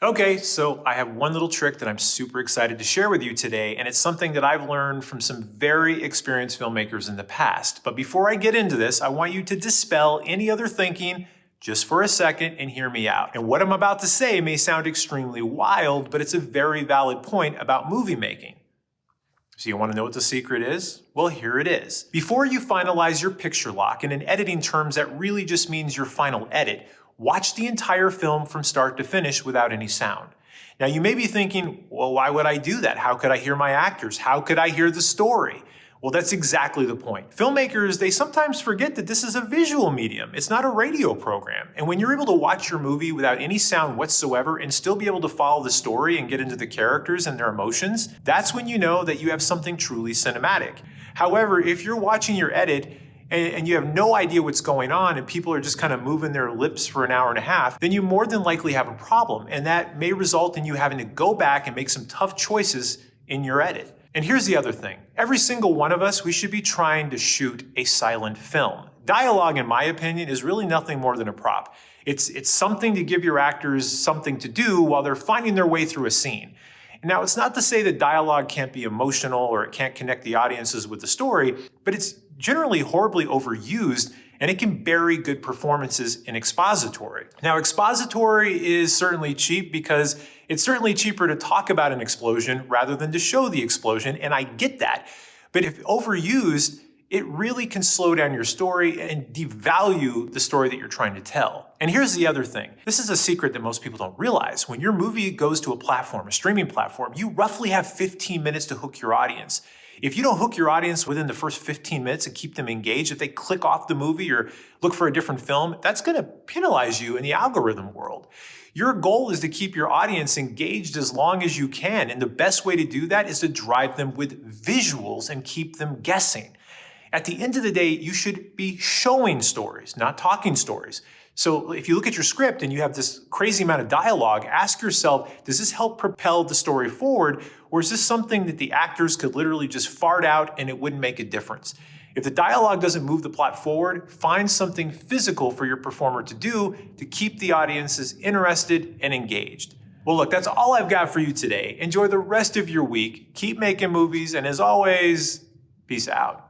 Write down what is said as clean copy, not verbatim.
Okay, so I have one little trick that I'm super excited to share with you today, and it's something that I've learned from some very experienced filmmakers in the past. But before I get into this, I want you to dispel any other thinking just for a second and hear me out. And what I'm about to say may sound extremely wild, but it's a very valid point about movie making. So you want to know what the secret is? Well, here it is. Before you finalize your picture lock, and in editing terms, that really just means your final edit, watch the entire film from start to finish without any sound. Now you may be thinking, well, why would I do that? How could I hear my actors? How could I hear the story? Well, that's exactly the point. Filmmakers, they sometimes forget that this is a visual medium. It's not a radio program. And when you're able to watch your movie without any sound whatsoever and still be able to follow the story and get into the characters and their emotions, that's when you know that you have something truly cinematic. However, if you're watching your edit and you have no idea what's going on and people are just kind of moving their lips for an hour and a half, then you more than likely have a problem. And that may result in you having to go back and make some tough choices in your edit. And here's the other thing. Every single one of us, we should be trying to shoot a silent film. Dialogue, in my opinion, is really nothing more than a prop. It's something to give your actors something to do while they're finding their way through a scene. Now, it's not to say that dialogue can't be emotional or it can't connect the audiences with the story, but it's generally horribly overused, and it can bury good performances in expository. Now, expository is certainly cheap because it's certainly cheaper to talk about an explosion rather than to show the explosion, and I get that. But if overused, it really can slow down your story and devalue the story that you're trying to tell. And here's the other thing. This is a secret that most people don't realize. When your movie goes to a platform, a streaming platform, you roughly have 15 minutes to hook your audience. If you don't hook your audience within the first 15 minutes and keep them engaged, if they click off the movie or look for a different film, that's going to penalize you in the algorithm world. Your goal is to keep your audience engaged as long as you can, and the best way to do that is to drive them with visuals and keep them guessing. At the end of the day, you should be showing stories, not talking stories. So if you look at your script and you have this crazy amount of dialogue, ask yourself, does this help propel the story forward? Or is this something that the actors could literally just fart out and it wouldn't make a difference? If the dialogue doesn't move the plot forward, find something physical for your performer to do to keep the audiences interested and engaged. Well, look, that's all I've got for you today. Enjoy the rest of your week. Keep making movies. And as always, peace out.